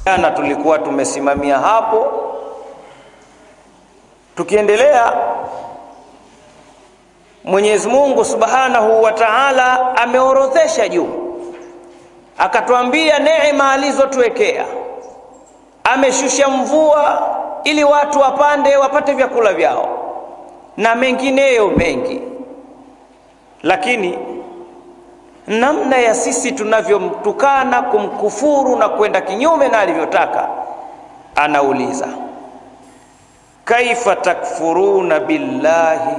Jana tulikuwa tumesimamia hapo, tukiendelea. Mwenyezi Mungu Subhanahu wa Ta'ala ameorodhesha juu, akatuambia neema alizotuwekea. Ameshusha mvua ili watu wapande wapate vyakula vyao na mengineyo mengi. Lakini namna ya sisi tunavyomtukana, kumkufuru na kwenda kinyume na alivyotaka, anauliza kaifa takfuruna billahi,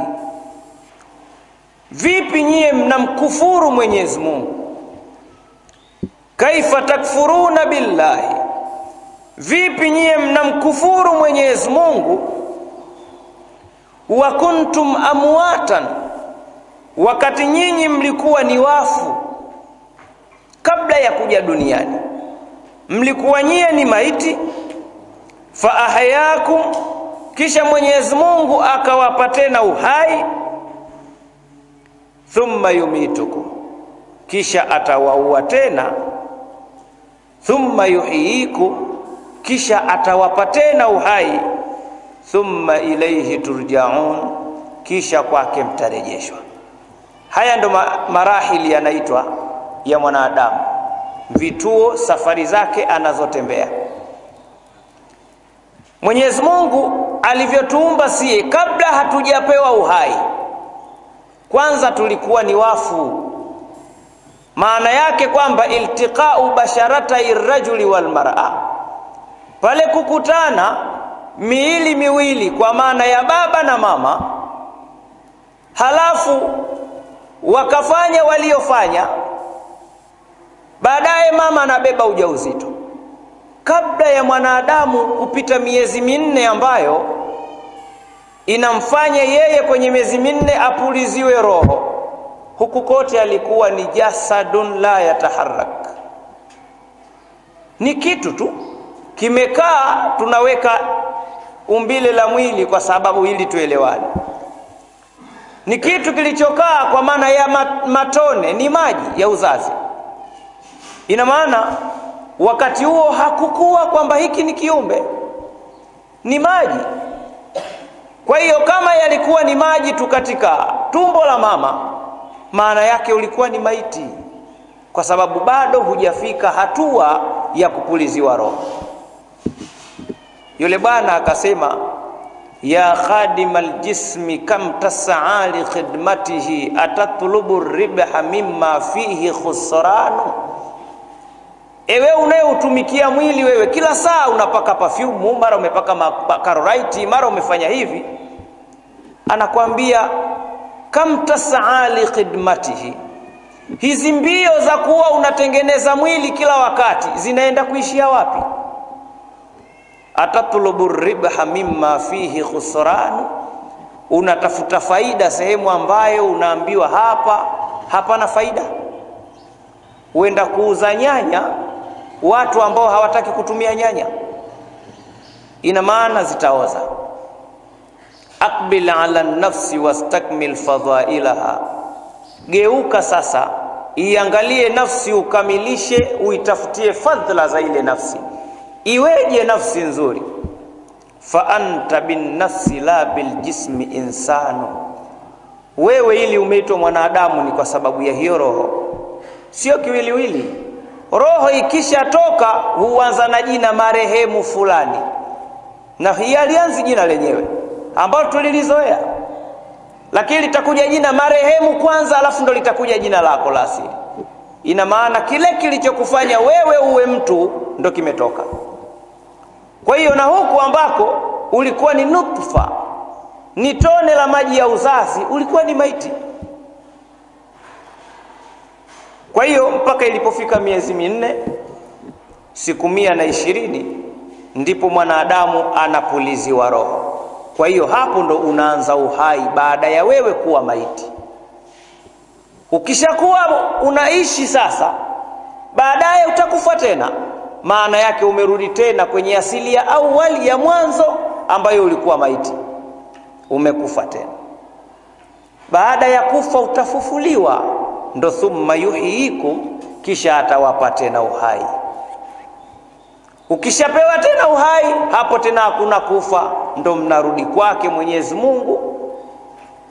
vipi nyie mnamkufuru Mwenyezi Mungu? Kaifa takfuruna billahi, vipi nyie mnamkufuru Mwenyezi Mungu? Wa kuntum amwatan, wakati nyinyi mlikuwa ni wafu kabla ya kuja duniani, mlikuwa nyie ni maiti. Fa ahyakum, kisha Mwenyezi Mungu akawapa tena uhai. Thumma yumitukum, kisha atawaua tena. Thumma yuhyikum, kisha atawapa tena uhai. Thumma ilayhi turja'un, kisha kwake mtarejeshwa. Haya ndo marahili yanaitwa ya mwanadamu, vituo, safari zake anazotembea. Mwenyezi Mungu alivyotuumba sie, kabla hatujapewa uhai, kwanza tulikuwa ni wafu. Maana yake kwamba iltiqa'u basharata irrajuli wal mar'a, pale kukutana miili miwili kwa maana ya baba na mama, halafu wakafanya waliofanya, baadaye mama anabeba ujauzito. Kabla ya mwanadamu kupita miezi minne ambayo inamfanya yeye kwenye miezi minne apuliziwe roho, huku kote alikuwa ni jasadun la yataharrak, ni kitu tu kimekaa. Tunaweka umbile la mwili kwa sababu ili tuelewane. Ni kitu kilichokaa kwa maana ya matone, ni maji ya uzazi. Ina maana wakati huo hakukuwa kwamba hiki ni kiumbe, ni maji. Kwa hiyo kama yalikuwa ni maji tu katika tumbo la mama, maana yake ulikuwa ni maiti, kwa sababu bado hujafika hatua ya kupuliziwa roho. Yule bwana akasema, ya khadimal jismi kam tas'a li khidmatihi atatlubu ribha mimma fihi khusranu. Ewe unayeutumikia mwili, wewe kila saa unapaka perfume, mara umepaka makarorite, mara umefanya hivi. Anakuambia kam tas'a li khidmatihi, hizi mbio za kuwa unatengeneza mwili kila wakati zinaenda kuishia wapi? Atatlubu ribha mimma fihi khusran, unatafuta faida sehemu ambayo unaambiwa hapa hapana faida. Uenda kuuza nyanya watu ambao hawataki kutumia nyanya, ina maana zitaoza. Aqbil ala nafsi wastakmil fadhailaha, geuka sasa, iangalie nafsi, ukamilishe, uitafutie fadhila za ile nafsi. Iweje nafsi nzuri? Fa anta bin nafsi la bil jismi insanu, wewe ili umeitwa mwanadamu ni kwa sababu ya hiyo roho, sio kiwiliwili. Roho ikisha toka huanza na jina marehemu fulani, na hii alianzi jina lenyewe ambalo tulilizoea, lakini litakuja jina marehemu kwanza, alafu ndo litakuja jina lako la asili. Ina maana kile kilichokufanya wewe uwe mtu ndo kimetoka. Kwa hiyo na huku ambako ulikuwa ni nutfa, ni tone la maji ya uzazi, ulikuwa ni maiti. Kwa hiyo mpaka ilipofika miezi minne, siku 120, ndipo mwanadamu anapuliziwa roho. Kwa hiyo hapo ndo unaanza uhai baada ya wewe kuwa maiti. Ukishakuwa unaishi sasa, baadaye utakufa tena. Maana yake umerudi tena kwenye asili ya awali ya mwanzo ambayo ulikuwa maiti, umekufa tena. Baada ya kufa utafufuliwa, ndo thumma yuhyikum, kisha atawapa tena uhai. Ukishapewa tena uhai, hapo tena hakuna kufa, ndo mnarudi kwake Mwenyezi Mungu.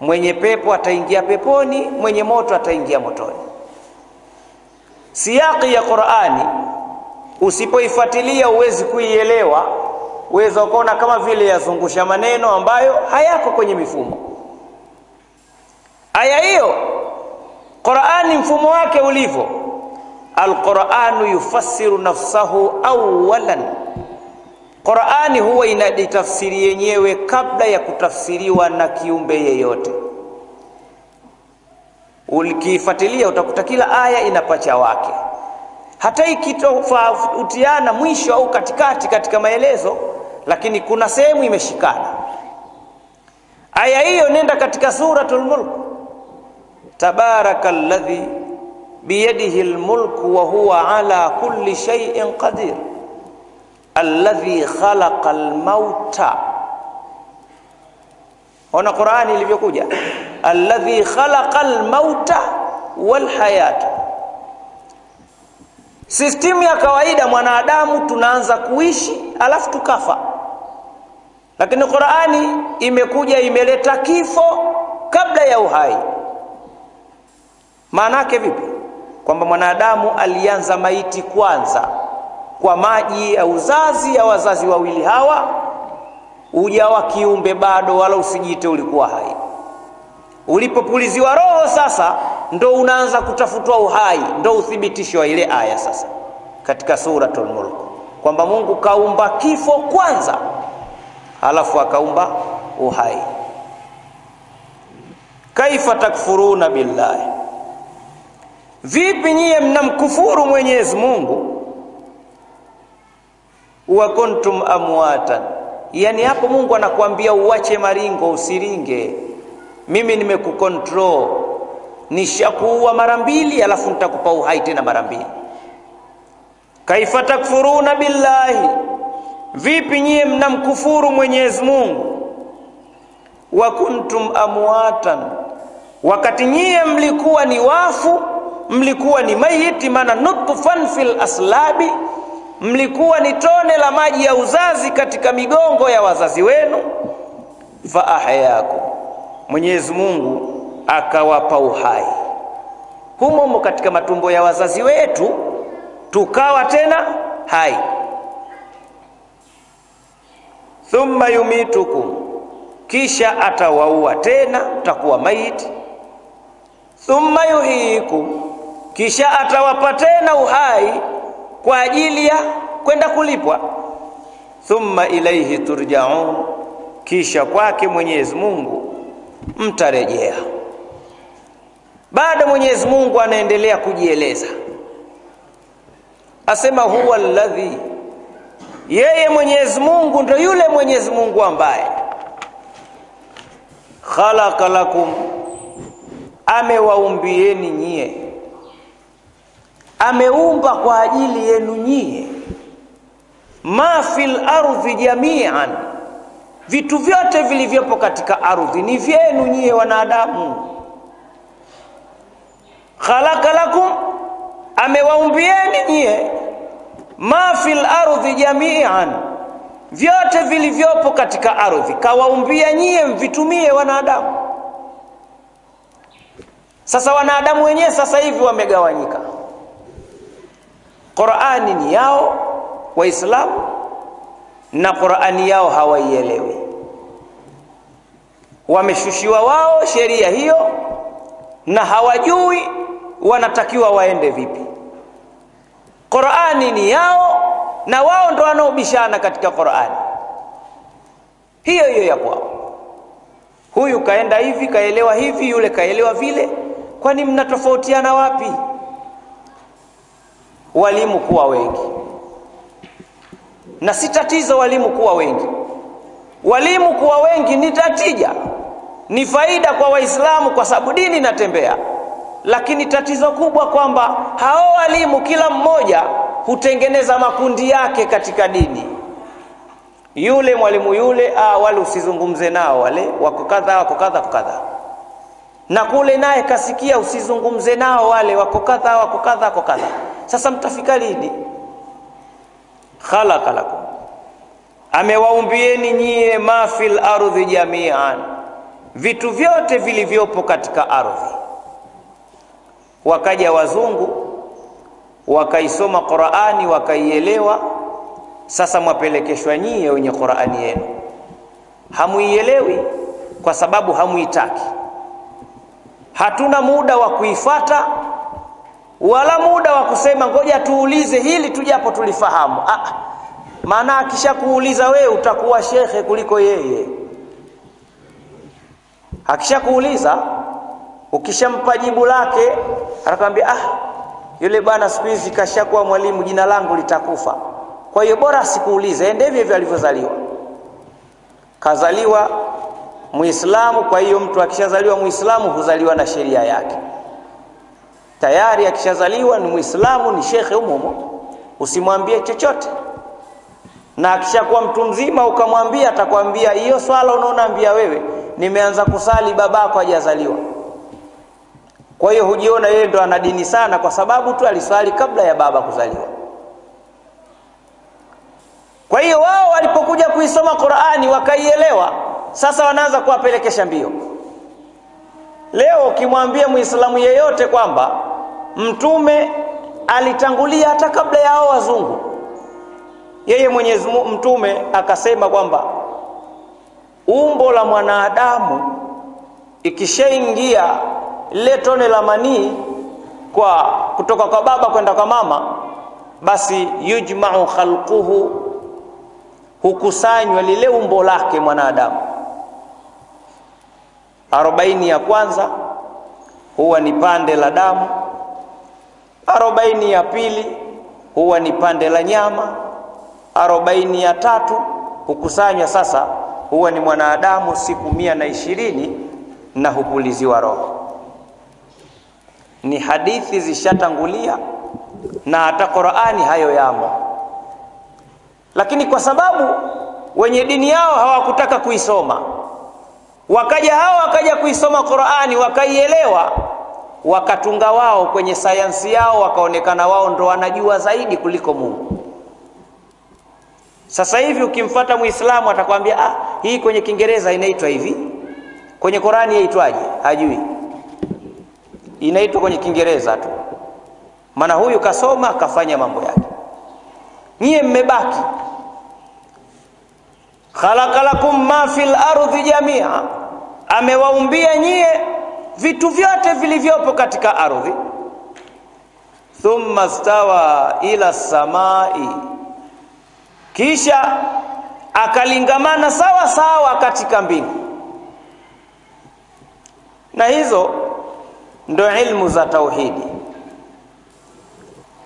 Mwenye pepo ataingia peponi, mwenye moto ataingia motoni. Siyaki ya Qur'ani usipoifuatilia uwezi kuielewa, uweza kuona kama vile yazungusha maneno ambayo hayako kwenye mifumo. Aya hiyo Qur'ani mfumo wake ulivyo, Al-Qur'anu yufassiru nafsahu awalan. Qur'ani huwa inajitafsiri yenyewe kabla ya kutafsiriwa na kiumbe yeyote. Ukifuatilia utakuta kila aya ina pacha wake, hata ikitofautiana mwisho au katikati katika maelezo, lakini kuna sehemu imeshikana. Aya hiyo nenda katika suratul Mulk, tabarakalladhi biyadihi almulku wa huwa ala kulli shay'in qadir alladhi khalaqa almauta. Ona Qur'ani ilivyokuja, alladhi khalaqa almauta walhayata. System ya kawaida mwanadamu tunaanza kuishi alafu tukafa, lakini Qur'ani imekuja imeleta kifo kabla ya uhai. Maana yake vipi? Kwamba mwanadamu alianza maiti kwanza kwa maji ya uzazi ya wazazi wawili hawa, ujawa kiumbe bado wala usijite ulikuwa hai. Ulipopuliziwa roho sasa ndo unaanza kutafutwa uhai, ndo uthibitisho wa ile aya sasa katika suratul Mulk, kwamba Mungu kaumba kifo kwanza alafu akaumba uhai. Kaifa takfuruna billahi, vipi nyie mnamkufuru Mwenyezi Mungu? Wa kuntum amwatan, yani hapo Mungu anakuambia uache maringo, usiringe. Mimi nimekukontrol, nishakuua mara mbili alafu nitakupa uhai tena mara mbili. Kaifa takfuruna billahi, vipi nyie mnamkufuru Mwenyezi Mungu? Wa kuntum amwatan, wakati nyie mlikuwa ni wafu, mlikuwa ni maiti, maana nutfan fil aslabi, mlikuwa ni tone la maji ya uzazi katika migongo ya wazazi wenu. Fa ahyakum, Mwenyezi Mungu akawapa uhai humo katika matumbo ya wazazi wetu, tukawa tena hai. Thumma yumitukum, kisha atawaua tena, mtakuwa maiti. Thumma yuhyikum, kisha atawapa tena uhai kwa ajili ya kwenda kulipwa. Thumma ilayhi turja'un, kisha kwake Mwenyezi Mungu mtarejea. Baada Mwenyezi Mungu anaendelea kujieleza, asema huwa alladhi, yeye Mwenyezi Mungu ndo yule Mwenyezi Mungu ambaye khalaqa lakum, amewaumbieni nyie, ameumba kwa ajili yenu nyie, ma fil ardhi jami'an, vitu vyote vilivyopo katika ardhi ni vyenu nyie wanadamu. Khalaqa lakum, amewaumbieni nyie, ma fil ardhi jami'an, vyote vilivyopo katika ardhi kawaumbia nyie mvitumie wanadamu. Sasa wanadamu wenyewe sasa hivi wamegawanyika. Qur'ani ni yao Waislamu, na Qur'ani yao hawaielewi. Wameshushiwa wao sheria hiyo na hawajui wanatakiwa waende vipi. Qur'ani ni yao na wao ndo wanaobishana katika Qur'ani hiyo hiyo ya kwao. Huyu kaenda hivi kaelewa hivi, yule kaelewa vile. Kwani mnatofautiana wapi? Walimu kuwa wengi, na si tatizo walimu kuwa wengi. Walimu kuwa wengi ni tatija, ni faida kwa Waislamu kwa sababu dini inatembea. Lakini tatizo kubwa kwamba hao walimu kila mmoja hutengeneza makundi yake katika dini. Yule mwalimu yule, wale usizungumze nao, wale wako kadha wako kadha kadha. Na kule naye kasikia usizungumze nao, wale wako kadha wako kadha wako kadha. Sasa mtafika lini? khalaqa lakum, amewaumbieni nyie ma fil ardhi jami'an, vitu vyote vilivyopo katika ardhi. Wakaja wazungu wakaisoma Qur'ani wakaielewa, sasa mwapelekeshwa nyie wenye Qur'ani yenu. Hamuielewi kwa sababu hamuitaki. Hatuna muda wa kuifata wala muda wa kusema ngoja tuulize hili tujapo tulifahamu. Maana akishakuuliza wewe utakuwa shekhe kuliko yeye. Akishakuuliza ukishampa jibu lake anakuambia yule bwana siku hizi kashakuwa mwalimu, jina langu litakufa. Kwa hiyo bora sikuulize, ndivyo hivyo alivyozaliwa. Kazaliwa Muislamu, kwa hiyo mtu akishazaliwa Muislamu huzaliwa na sheria yake. Tayari akishazaliwa ni Muislamu, ni shekhe umumo, usimwambie chochote. Na akishakuwa mtu mzima ukamwambia, atakwambia hiyo swala unaonaambia wewe, nimeanza kusali babako hajazaliwa. Kwa hiyo hujiona yeye ndo ana dini sana kwa sababu tu aliswali kabla ya baba kuzaliwa. Kwa hiyo wao walipokuja kuisoma Qur'ani wakaielewa, sasa wanaanza kuwapelekesha mbio. Leo ukimwambia Muislamu yeyote kwamba mtume alitangulia hata kabla ya hao wazungu, yeye Mwenyezi Mungu mtume akasema kwamba umbo la mwanadamu ikishaingia ile tone la manii kutoka kwa baba kwenda kwa mama, basi yujma'u khalquhu, hukusanywa lile umbo lake mwanadamu. 40 ya kwanza huwa ni pande la damu, 40 ya pili huwa ni pande la nyama, 40 ya tatu hukusanywa sasa huwa ni mwanadamu siku 120 na hupuliziwa roho. Ni hadithi zishatangulia na hata Qur'ani hayo yamo. Lakini kwa sababu wenye dini yao hawakutaka kuisoma, wakaja kuisoma Qur'ani wakaielewa, wakatunga wao kwenye sayansi yao, wakaonekana wao ndo wanajua zaidi kuliko Mungu. Sasa hivi ukimfuata Muislamu atakwambia hii kwenye Kiingereza inaitwa hivi, kwenye Qur'ani yaitwaje? Hajui. Inaitwa kwenye Kiingereza tu. Maana huyu kasoma akafanya mambo yake. Nyie mmebaki khalaqa lakum ma fil ardhi jamia, amewaumbia nyie vitu vyote vilivyopo katika ardhi. Thumma stawa ila samai, kisha akalingamana sawa sawa katika mbingu. Na hizo ndo ilmu za tauhidi.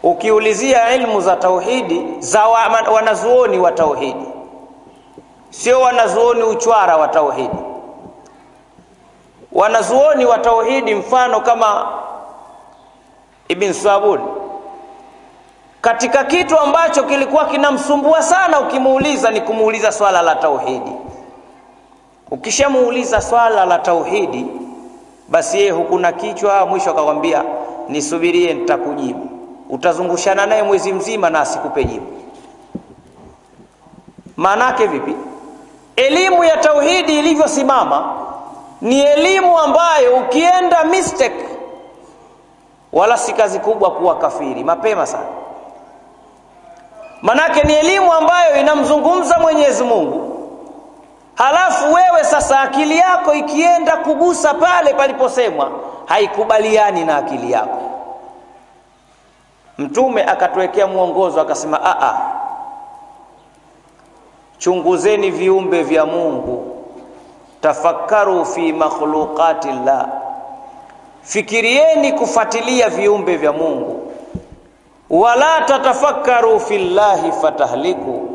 Ukiulizia ilmu za tauhidi za wanazuoni wa tauhidi, sio wanazuoni uchwara wa tauhidi. Wanazuoni wa tauhidi mfano kama Ibn Sabuni, katika kitu ambacho kilikuwa kinamsumbua sana ukimuuliza ni kumuuliza swala la tauhidi. Ukishamuuliza swala la tauhidi, basi yeye hukuna kichwa, mwisho akakwambia nisubirie nitakujibu. Utazungushana naye mwezi mzima na asikupe jibu. Maanake vipi? Elimu ya tauhidi ilivyosimama ni elimu ambayo ukienda mistake wala si kazi kubwa kuwa kafiri mapema sana. Manake ni elimu ambayo inamzungumza Mwenyezi Mungu, halafu wewe sasa akili yako ikienda kugusa pale paliposemwa haikubaliani na akili yako. Mtume akatuwekea mwongozo akasema chunguzeni viumbe vya Mungu, tafakkaru fi makhluqati llah, fikirieni kufuatilia viumbe vya Mungu, wala tatafakkaru fillahi fatahliku,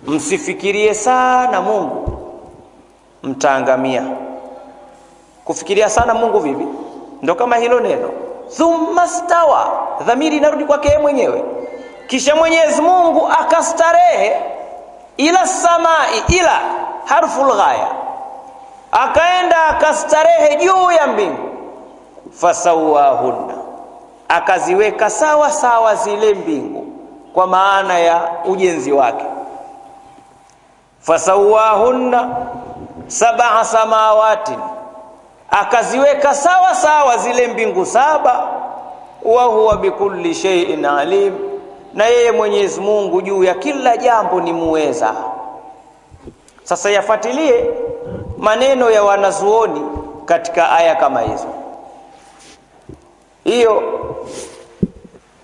msifikirie sana Mungu mtaangamia. Kufikiria sana Mungu vipi? Ndo kama hilo neno thumma stawa, dhamiri inarudi kwake yeye mwenyewe. Kisha Mwenyezi Mungu akastarehe ila samai, ila harful ghaya, akaenda akastarehe juu ya mbingu. Fasawahunna, akaziweka sawa sawa zile mbingu kwa maana ya ujenzi wake. Fasawahunna sab'a samawati, akaziweka sawa sawa zile mbingu saba. Wa huwa bikulli shay'in alim, na yeye Mwenyezi Mungu juu ya kila jambo ni muweza. Sasa yafuatilie maneno ya wanazuoni katika aya kama hizo. Hiyo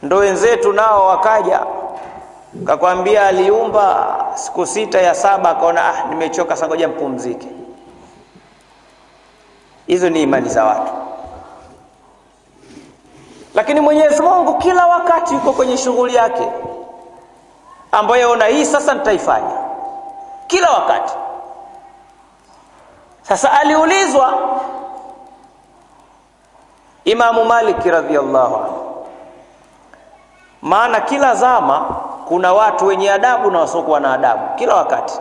ndo wenzetu nao wakaja kakwambia aliumba siku sita, ya saba akaona nimechoka, sasa ngoja mpumzike. Hizo ni imani za watu. Lakini Mwenyezi Mungu kila wakati yuko kwenye shughuli yake ambayo ona hii sasa nitaifanya kila wakati. Sasa aliulizwa Imamu Malik radhiyallahu anhu, maana kila zama kuna watu wenye adabu na wasiokuwa na adabu kila wakati.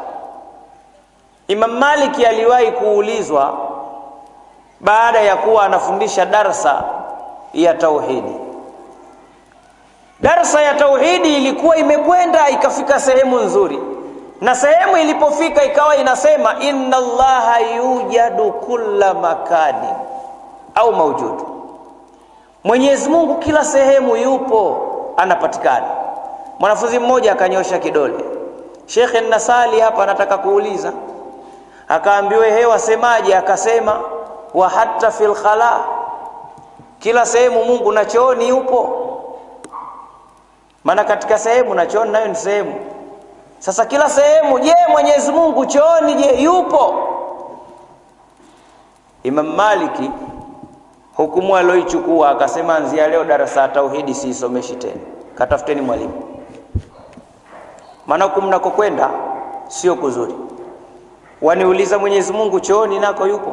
Imam Malik aliwahi kuulizwa baada ya kuwa anafundisha darsa ya tauhidi. Darsa ya tauhidi ilikuwa imekwenda ikafika sehemu nzuri, na sehemu ilipofika ikawa inasema inna Allaha yujadu kulla makani au maujudu, Mwenyezi Mungu kila sehemu yupo, anapatikana. Mwanafunzi mmoja akanyosha kidole, Sheikh Nasali hapa anataka kuuliza. Akaambiwa hewa semaje? Akasema wa hatta fil khala, kila sehemu Mungu na chooni yupo. Maana katika sehemu na chooni nayo ni sehemu. Sasa kila sehemu, je, Mwenyezi Mungu chooni je yupo? Imam Maliki hukumu aloichukua akasema anzia leo darasa ya tauhidi siisomeshi tena, katafuteni mwalimu. Maana huko mnakokwenda sio kuzuri. Waniuliza Mwenyezi Mungu chooni nako yupo.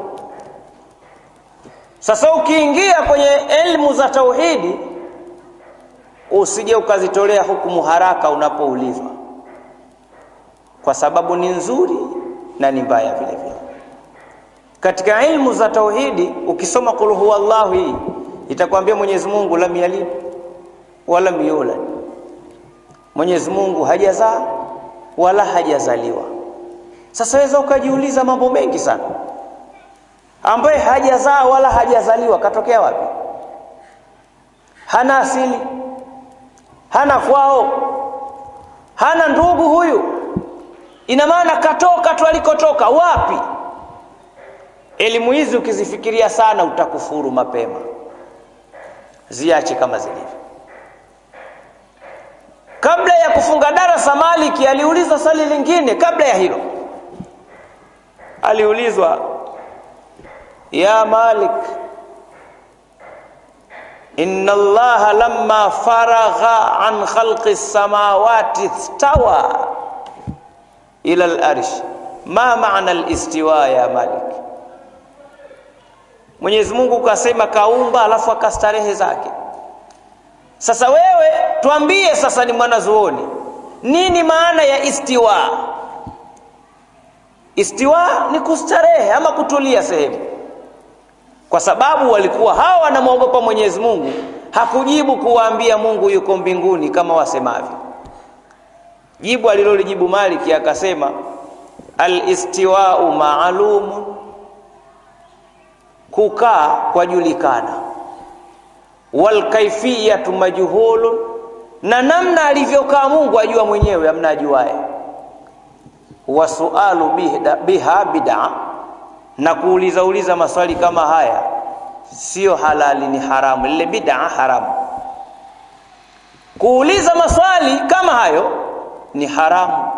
Sasa ukiingia kwenye elimu za tauhidi usije ukazitolea hukumu haraka unapoulizwa, kwa sababu ni nzuri na ni mbaya vile vile. Katika ilmu za tauhidi ukisoma qul huwallahu hii itakwambia Mwenyezi Mungu lam yalid wala yulad, Mwenyezi Mungu hajazaa wala hajazaliwa. Sasa waweza ukajiuliza mambo mengi sana, ambaye hajazaa wala hajazaliwa katokea wapi? Hana asili, hana kwao, hana ndugu huyu. Ina maana katoka tu alikotoka wapi? Elimu hizi ukizifikiria sana utakufuru mapema, ziache kama zilivyo. Kabla ya kufunga darasa Maliki aliulizwa swali lingine. Kabla ya hilo aliulizwa, ya Malik, inna Allaha lamma faragha an khalqi samawati istawa ila al-arsh, ma maana al-istiwa ya Malik? Mwenyezi Mungu kasema kaumba alafu akastarehe zake. Sasa wewe tuambie, sasa ni mwanazuoni, nini maana ya istiwa? Istiwa ni kustarehe ama kutulia sehemu. Kwa sababu walikuwa hawa wanamwogopa Mwenyezi Mungu, hakujibu kuwaambia Mungu yuko mbinguni kama wasemavyo. Jibu alilolijibu Maliki akasema al-istiwa'u ma'lumun, kukaa kwa julikana, wal kaifiyatu majhulun, na namna alivyokaa Mungu ajua mwenyewe, amna ajuaye. Wa sualu biha bid'a, na kuuliza maswali kama haya sio halali, ni haramu. Ile bid'a haramu. Kuuliza maswali kama hayo ni haramu.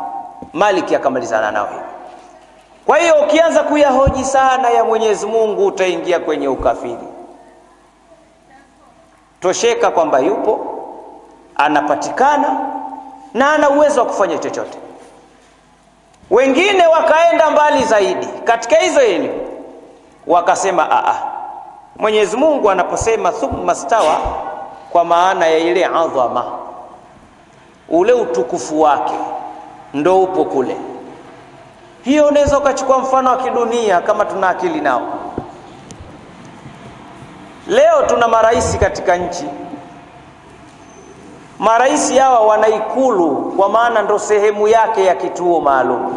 Maliki akamalizana nao. Kwa hiyo ukianza kuyahoji sana ya Mwenyezi Mungu utaingia kwenye ukafiri. Tosheka kwamba yupo, anapatikana na ana uwezo wa kufanya chochote. Wengine wakaenda mbali zaidi katika hizo elimu, wakasema Mwenyezi Mungu anaposema thumma stawa, kwa maana ya ile adhama, ule utukufu wake ndo upo kule. Hiyo unaweza ukachukua mfano wa kidunia kama tuna akili nao. Leo tuna marais katika nchi, Marais hawa wana ikulu, kwa maana ndo sehemu yake ya kituo maalum.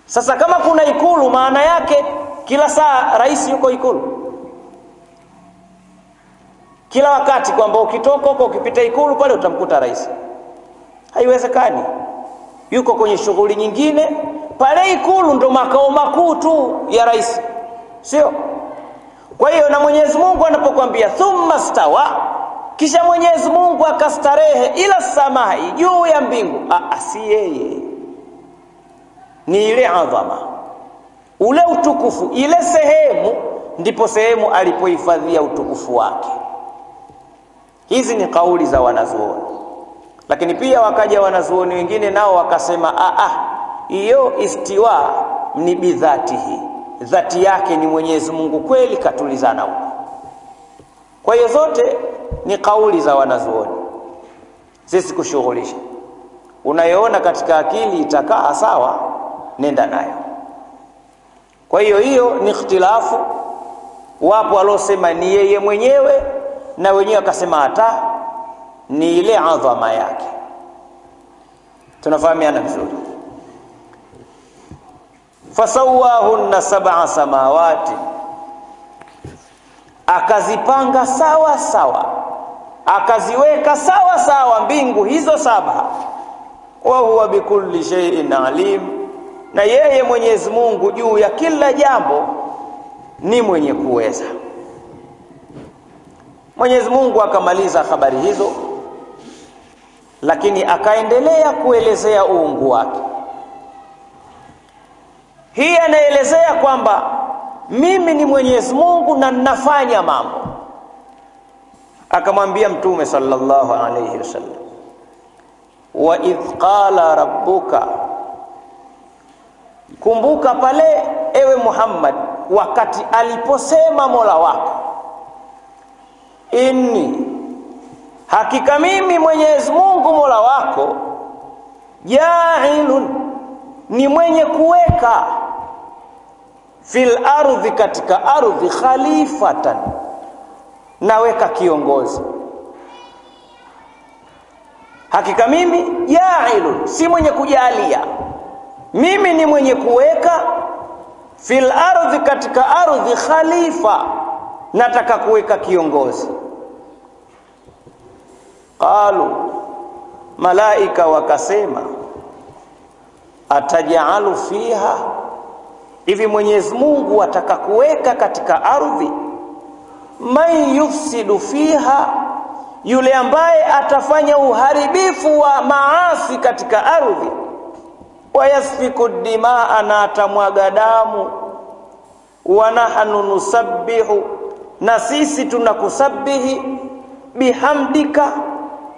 Sasa kama kuna ikulu, maana yake kila saa rais yuko ikulu, kila wakati, kwamba ukitoka huko ukipita ikulu pale utamkuta rais. Haiwezekani. Yuko kwenye shughuli nyingine. Pale ikulu ndo makao makuu tu ya rais, sio? Kwa hiyo na Mwenyezi Mungu anapokuambia thumma stawa, kisha Mwenyezi Mungu akastarehe ila samai, juu ya mbingu, si yeye, ni ile adhama, ule utukufu, ile sehemu, ndipo sehemu alipohifadhia utukufu wake. Hizi ni kauli za wanazuoni. Lakini pia wakaja wanazuoni wengine nao wakasema hiyo istiwa ni bidhatihi, dhati yake ni Mwenyezi Mungu kweli katulizana huko. Kwa hiyo zote ni kauli za wanazuoni, sisi kushughulisha. Unayoona katika akili itakaa sawa, nenda nayo. Kwa hiyo ni ikhtilafu. Wapo walosema ni yeye mwenyewe, na wenyewe wakasema hata ni ile adhama yake. Tunafahamiana vizuri. Fasawahunna sab'a samawati, akazipanga sawa sawa, akaziweka sawa sawa mbingu hizo saba. Wa huwa bikulli shay'in alim, na yeye Mwenyezi Mungu juu ya kila jambo ni mwenye kuweza. Mwenyezi Mungu akamaliza habari hizo, lakini akaendelea kuelezea uungu wake. Hii anaelezea kwamba mimi ni Mwenyezi Mungu na ninafanya mambo. Akamwambia Mtume sallallahu alayhi wasallam, wa idh qala rabbuka, kumbuka pale ewe Muhammad wakati aliposema Mola wako, inni, hakika mimi Mwenyezi Mungu Mola wako, ja'ilun, ni mwenye kuweka, fil ardhi, katika ardhi, khalifatan, naweka kiongozi. Hakika mimi ja'ilun, si mwenye kujalia, mimi ni mwenye kuweka, fil ardhi, katika ardhi, khalifa, nataka kuweka kiongozi. Qalu, malaika wakasema, atajalu fiha, hivi Mwenyezi Mungu ataka kuweka katika ardhi, man yufsidu fiha, yule ambaye atafanya uharibifu wa maasi katika ardhi, wa yasfiku dimaa, na atamwaga damu, wa nahnu nusabbihu, na sisi tunakusabihi, bihamdika,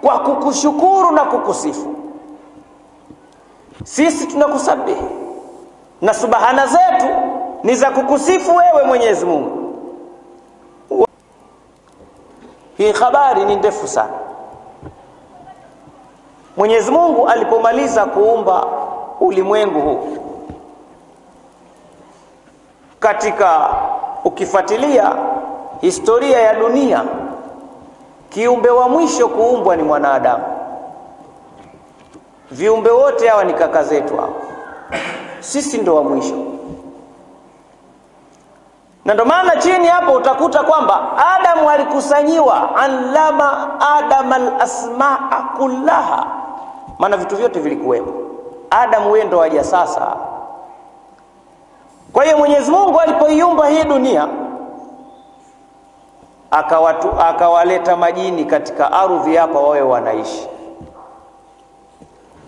kwa kukushukuru na kukusifu. Sisi tunakusabihi na subhana zetu ni za kukusifu wewe Mwenyezi Mungu. Hii habari ni ndefu sana. Mwenyezi Mungu alipomaliza kuumba ulimwengu huu, katika ukifuatilia historia ya dunia, kiumbe wa mwisho kuumbwa ni mwanadamu. Viumbe wote hawa ni kaka zetu hao, sisi ndo wa mwisho. Na ndo maana chini hapo utakuta kwamba Adamu alikusanyiwa, allama Adam al-asmaa kullaha, maana vitu vyote vilikuwepo. Adamu wewe ndo waja sasa. Kwa hiyo Mwenyezi Mungu alipoiumba hii dunia, akawaleta majini katika ardhi hapa wawe wanaishi.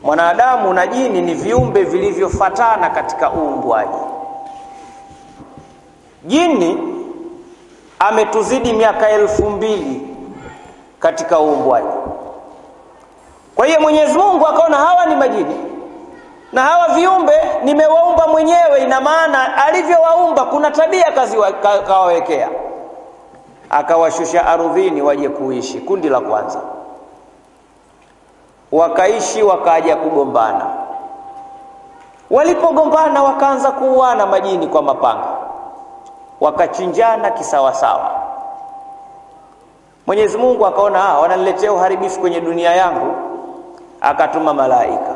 Mwanadamu na jini ni viumbe vilivyofatana katika uumbwaji. Jini ametuzidi miaka 2000 katika uumbwaji. Kwa hiyo Mwenyezi Mungu akaona hawa ni majini, na hawa viumbe nimewaumba mwenyewe, ina maana alivyowaumba kuna tabia kawawekea. Akawashusha ardhini waje kuishi. Kundi la kwanza wakaishi, wakaja kugombana. Walipogombana wakaanza kuuana majini kwa mapanga, wakachinjana kisawasawa. Mwenyezi Mungu akaona wananiletea uharibifu kwenye dunia yangu, akatuma malaika,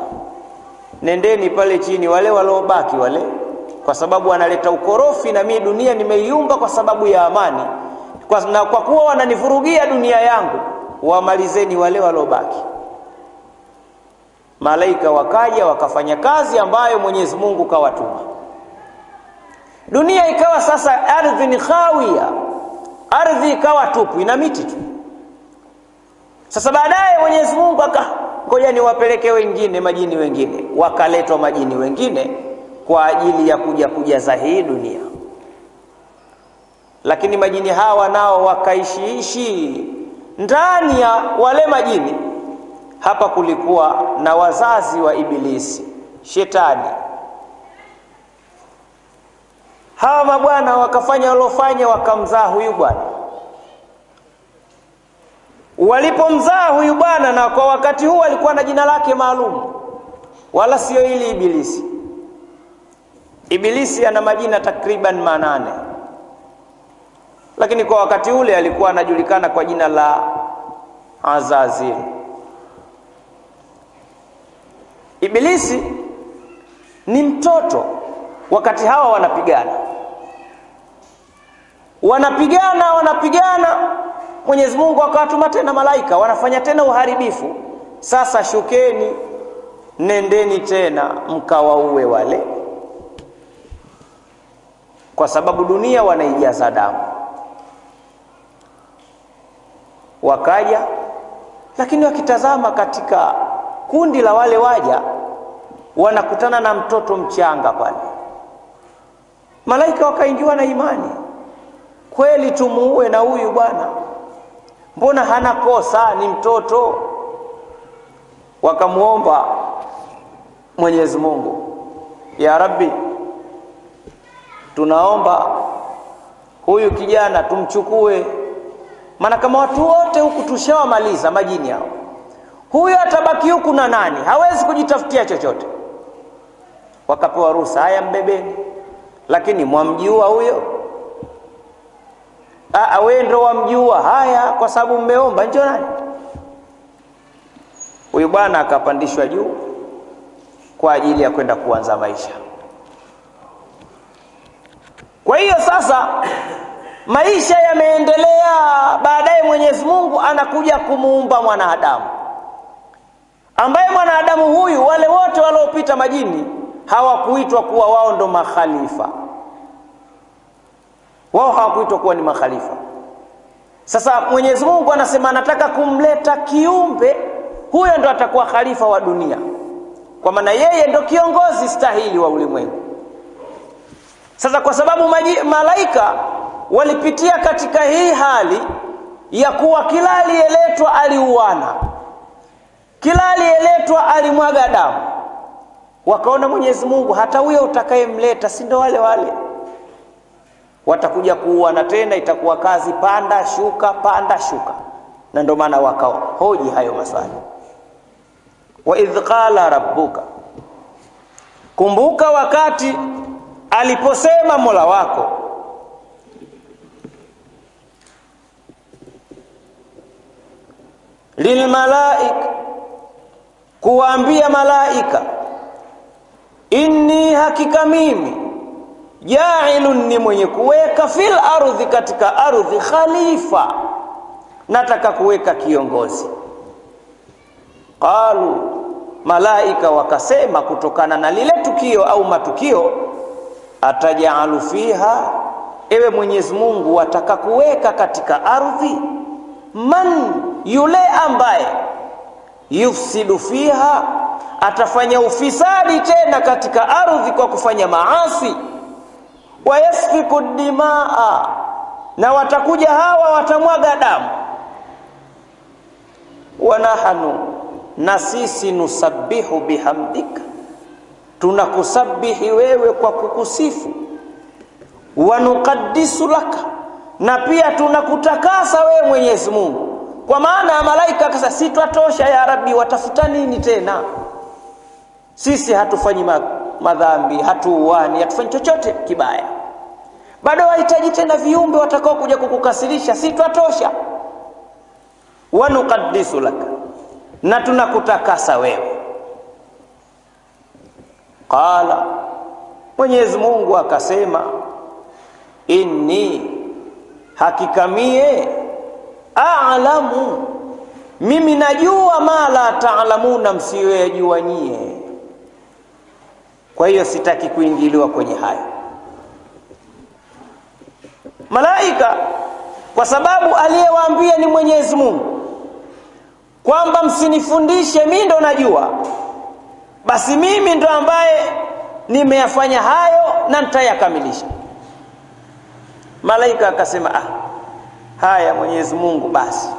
nendeni pale chini wale waliobaki wale, kwa sababu wanaleta ukorofi na mimi dunia nimeiumba kwa sababu ya amani, kwa kuwa wananivurugia dunia yangu, wamalizeni wale waliobaki. Malaika wakaja wakafanya kazi ambayo Mwenyezi Mungu kawatuma. Dunia ikawa sasa ardhi ni khawia, ardhi ikawa tupu, ina miti tu. Sasa baadaye Mwenyezi Mungu ngoja niwapeleke wengine, majini wengine. Wakaletwa majini wengine kwa ajili ya kuja kujaza hii dunia. Lakini majini hawa nao wakaishi ndani ya wale majini. Hapa kulikuwa na wazazi wa Ibilisi, Shetani. Hawa mabwana wakafanya walofanya, wakamzaa huyu bwana. Walipomzaa huyu bwana, na kwa wakati huu alikuwa na jina lake maalum, wala sio ili Ibilisi. Ibilisi ana majina takriban 8, lakini kwa wakati ule alikuwa anajulikana kwa jina la Azazil. Ibilisi ni mtoto. Wakati hawa wanapigana, Mwenyezi Mungu akawatuma tena malaika, wanafanya tena uharibifu. Sasa shukeni, nendeni tena mkawaue wale, kwa sababu dunia wanaijaza damu. Wakaja, lakini wakitazama katika kundi la wale waja, wanakutana na mtoto mchanga pale. Malaika wakaingiwa na imani, kweli tumuue na huyu bwana, mbona hana kosa, ni mtoto. Wakamuomba Mwenyezi Mungu, ya Rabbi, tunaomba huyu kijana tumchukue, maana kama watu wote huku tushawamaliza majini hao, huyu atabaki huku na nani? Hawezi kujitafutia chochote. Wakapewa ruhusa, haya mbebeni, lakini mwamjua huyo? Wewe ndio wamjua. Haya, kwa sababu mmeomba, njoo nani. Huyu bwana akapandishwa juu kwa ajili ya kwenda kuanza maisha. Kwa hiyo sasa maisha yameendelea. Baadaye Mwenyezi Mungu anakuja kumuumba mwanadamu, ambaye mwanadamu huyu, wale wote waliopita majini hawakuitwa kuwa wao ndo makhalifa. Wao hawakuitwa kuwa ni makhalifa. Sasa Mwenyezi Mungu anasema anataka kumleta kiumbe, huyo ndo atakuwa khalifa wa dunia, kwa maana yeye ndo kiongozi stahili wa ulimwengu. Sasa kwa sababu malaika walipitia katika hii hali ya kuwa kila aliyeletwa aliuana, kila aliyeletwa alimwaga damu, wakaona Mwenyezi Mungu, hata huyo utakayemleta si ndo wale wale watakuja kuuana tena, itakuwa kazi panda shuka panda shuka. Na ndio maana wakahoji hayo maswali. Wa idh qala rabbuka, kumbuka wakati aliposema Mola wako, lilmalaika, kuambia malaika, inni, hakika mimi, ja'ilun, ni mwenye kuweka, fil ardhi, katika ardhi, khalifa, nataka kuweka kiongozi. Qalu, malaika wakasema kutokana na lile tukio au matukio, ataj'alu fiha, ewe Mwenyezi Mungu wataka kuweka katika ardhi, man, yule ambaye, yufsidu fiha, atafanya ufisadi tena katika ardhi kwa kufanya maasi, wa yasfiku dimaa, na watakuja hawa watamwaga damu. Wa nahnu, na sisi, nusabbihu bihamdika, tunakusabihi wewe kwa kukusifu, wa nuqaddisu laka, na pia tunakutakasa wewe Mwenyezi Mungu. Kwa maana ya malaika akasema, si twatosha ya Rabbi, watafuta nini tena? Sisi hatufanyi madhambi, hatuuani, hatufanyi chochote kibaya, bado wahitaji tena viumbe watakao kuja kukukasirisha? Si twatosha. wa nuqaddisu laka, na tunakutakasa wewe. Qala, Mwenyezi Mungu akasema, inni, hakika mie, a'lamu, mimi najua ma la ta'lamuna, msiyojua nyie. Kwa hiyo sitaki kuingiliwa kwenye haya. Malaika, kwa sababu aliyewaambia ni Mwenyezi Mungu kwamba msinifundishe, mimi ndo najua, basi mimi ndo ambaye nimeyafanya hayo na nitayakamilisha. Malaika akasema, haya Mwenyezi Mungu, basi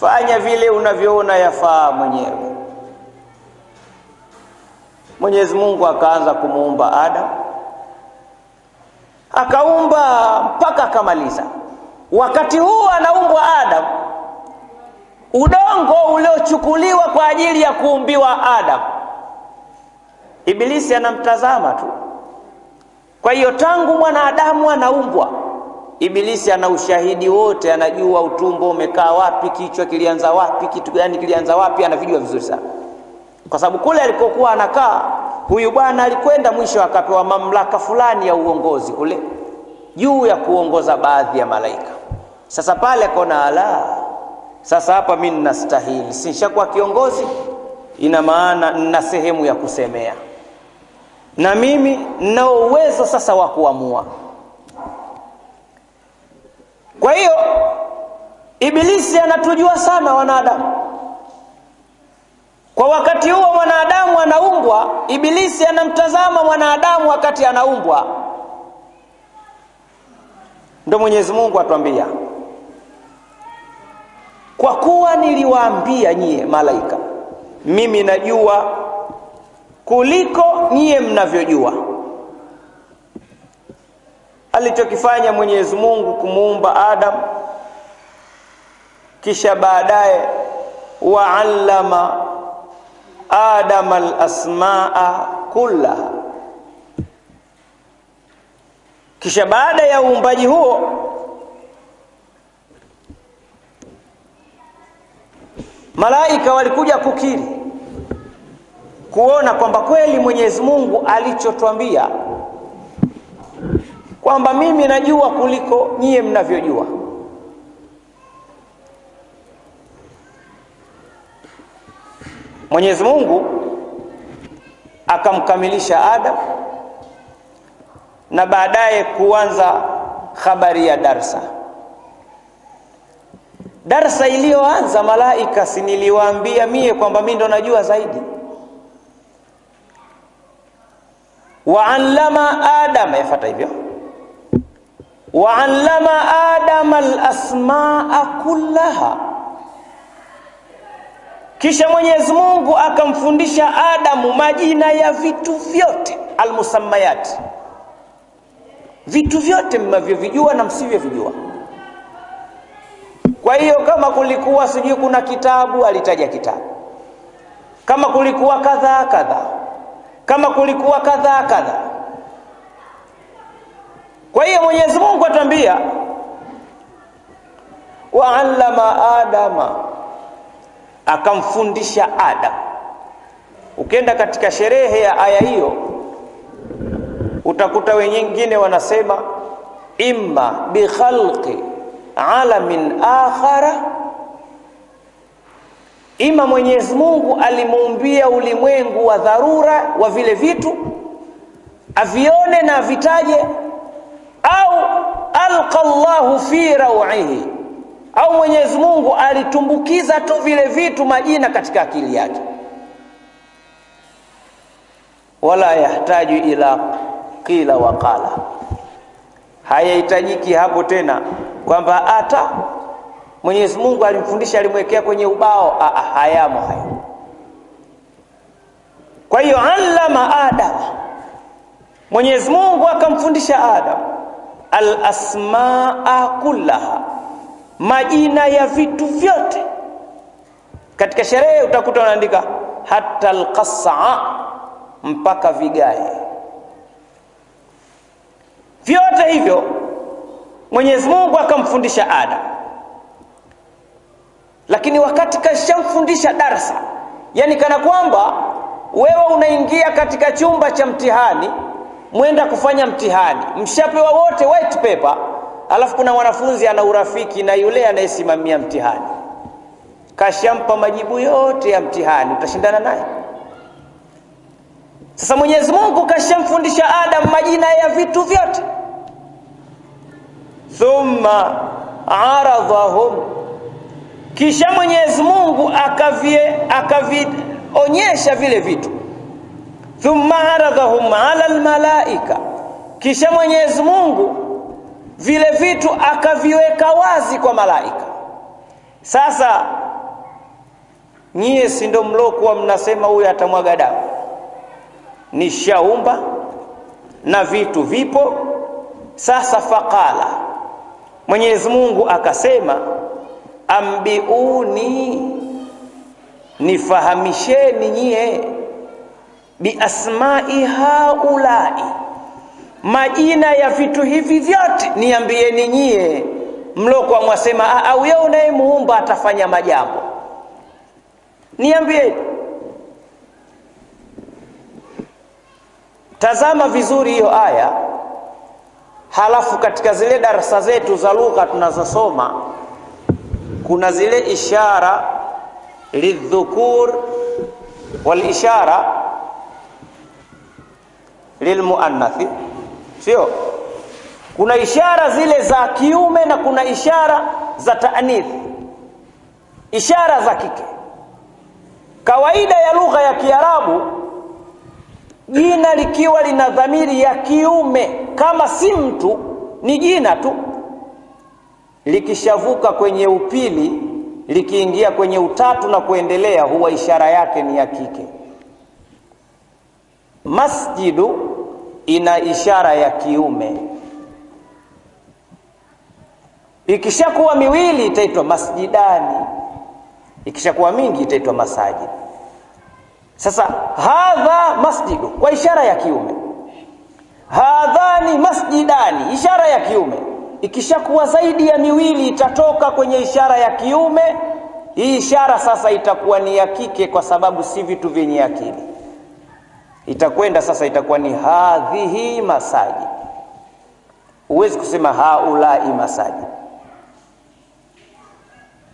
fanya vile unavyoona yafaa mwenyewe. Mwenyezi Mungu akaanza kumuumba Adam, akaumba mpaka akamaliza. Wakati huu anaumbwa Adam, udongo uliochukuliwa kwa ajili ya kuumbiwa Adam, Ibilisi anamtazama tu. Kwa hiyo tangu mwanadamu anaumbwa, Ibilisi ana ushahidi wote, anajua utumbo umekaa wapi, kichwa kilianza wapi, kitu gani kilianza wapi, anavijua vizuri sana. Kwa sababu kule alikokuwa anakaa huyu bwana alikwenda mwisho akapewa mamlaka fulani ya uongozi kule juu ya kuongoza baadhi ya malaika. Sasa pale kona sasa hapa mimi ninastahili, sishakuwa kiongozi, ina maana nina sehemu ya kusemea, na mimi nina uwezo sasa wa kuamua. Kwa hiyo Ibilisi anatujua sana wanadamu. Kwa wakati huo mwanadamu anaumbwa, Ibilisi anamtazama mwanadamu wakati anaumbwa. Ndio Mwenyezi Mungu atuambia, kwa kuwa niliwaambia nyie malaika, mimi najua kuliko nyie mnavyojua. Alichokifanya Mwenyezi Mungu kumuumba Adam, kisha baadaye wa'allama Adam al-asmaa kullaha. Kisha baada ya uumbaji huo, malaika walikuja kukiri, kuona kwamba kweli Mwenyezi Mungu alichotuambia kwamba mimi najua kuliko nyie mnavyojua. Mwenyezi Mungu akamkamilisha Adam, na baadaye kuanza habari ya darsa iliyoanza malaika, si niliwaambia mie kwamba mimi ndo najua zaidi. Wa'allama Adam, yafuata hivyo, wa'allama Adam al-asmaa kullaha. Kisha Mwenyezi Mungu akamfundisha Adamu majina ya vitu vyote, almusammayat, vitu vyote mnavyovijua na msivyovijua. Kwa hiyo kama kulikuwa sijui kuna kitabu, alitaja kitabu. Kama kulikuwa kadha kadha, kama kulikuwa kadha kadha. Kwa hiyo Mwenyezi Mungu atuambia, wa'allama Adama, akamfundisha Adam. Ukienda katika sherehe ya aya hiyo utakuta wengine wanasema imma bi khalqi alamin akhara, ima Mwenyezi Mungu alimuumbia ulimwengu wa dharura wa vile vitu avione na vitaje, au alqa Allahu fi raw'ihi, au Mwenyezi Mungu alitumbukiza tu vile vitu majina katika akili yake. Wala yahtaju ila qila wa qala, hayahitajiki hapo tena kwamba hata Mwenyezi Mungu alimfundisha, alimwekea kwenye ubao, hayamo hayo. Kwa hiyo allama Adam, Mwenyezi Mungu akamfundisha Adam al-asmaa kullaha, majina ya vitu vyote. Katika sherehe utakuta wanaandika hatta al-qas'a, mpaka vigae. Vyote hivyo Mwenyezi Mungu akamfundisha Adam. lakini wakati kashamfundisha darasa, yani kana kwamba wewe unaingia katika chumba cha mtihani, mwenda kufanya mtihani, mshapewa wote white paper, alafu kuna wanafunzi ana urafiki na yule anayesimamia mtihani, kashampa majibu yote ya mtihani, utashindana naye? Sasa Mwenyezi Mungu kashamfundisha Adam majina ya vitu vyote, thumma aradhahum, kisha Mwenyezi Mungu akavionyesha vile vitu. Thumma aradhahum ala almalaika, kisha Mwenyezi Mungu vile vitu akaviweka wazi kwa malaika. Sasa nyie si ndio mlokuwa mnasema huyu atamwaga damu? Nishaumba na vitu vipo. Sasa faqala, Mwenyezi Mungu akasema, ambiuni, nifahamisheni nyie, biasma'i haulai, majina ya vitu hivi vyote niambieni nyie mlokuwa mwasema au yeye unayemuumba atafanya majambo, niambieni. Tazama vizuri hiyo aya, halafu katika zile darasa zetu za lugha tunazosoma kuna zile ishara lidhukur wal ishara lilmuannathi, sio? Kuna ishara zile za kiume na kuna ishara za ta'nith, ishara za kike. Kawaida ya lugha ya Kiarabu, jina likiwa lina dhamiri ya kiume, kama si mtu, ni jina tu, likishavuka kwenye upili likiingia kwenye utatu na kuendelea, huwa ishara yake ni ya kike. Masjidu ina ishara ya kiume, ikishakuwa miwili itaitwa masjidani, ikishakuwa mingi itaitwa masajid. Sasa hadha masjidu kwa ishara ya kiume, hadhani masjidani ishara ya kiume. Ikishakuwa zaidi ya miwili itatoka kwenye ishara ya kiume, hii ishara sasa itakuwa ni ya kike, kwa sababu si vitu vyenye akili. Itakwenda sasa itakuwa ni hadhihi masajid, huwezi kusema haulai masajid.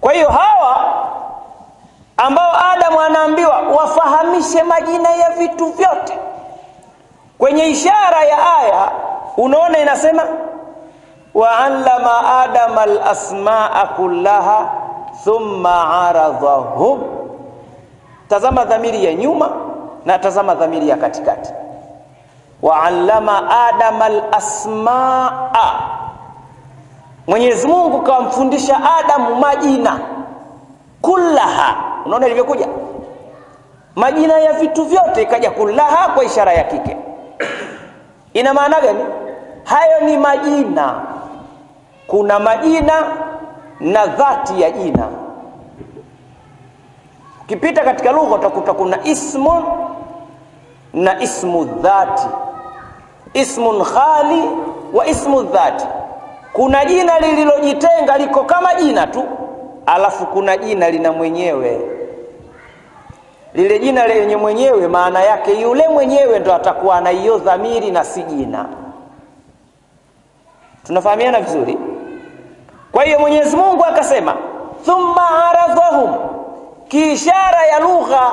Kwa hiyo hawa ambao Adamu anaambiwa wafahamishe majina ya vitu vyote, kwenye ishara ya aya unaona inasema wa'allama adama al-asma'a kullaha thumma aradhahum. Tazama dhamiri ya nyuma na tazama dhamiri ya katikati. Wa'allama adama al-asma'a, Mwenyezi Mungu kamfundisha Adamu majina kullaha. Unaona ilivyokuja majina ya vitu vyote, ikaja kullaha kwa ishara ya kike. Ina maana gani? Hayo ni majina. Kuna majina na dhati ya jina. Ukipita katika lugha utakuta kuna ismun na ismu dhati, ismun khali wa ismu dhati. Kuna jina lililojitenga liko kama jina tu, alafu kuna jina lina mwenyewe. Lile jina lenye mwenyewe maana yake yule mwenyewe ndo atakuwa na hiyo dhamiri na si jina. Tunafahamiana vizuri? Kwa hiyo Mwenyezi Mungu akasema thumma aradhahum, kiishara ya lugha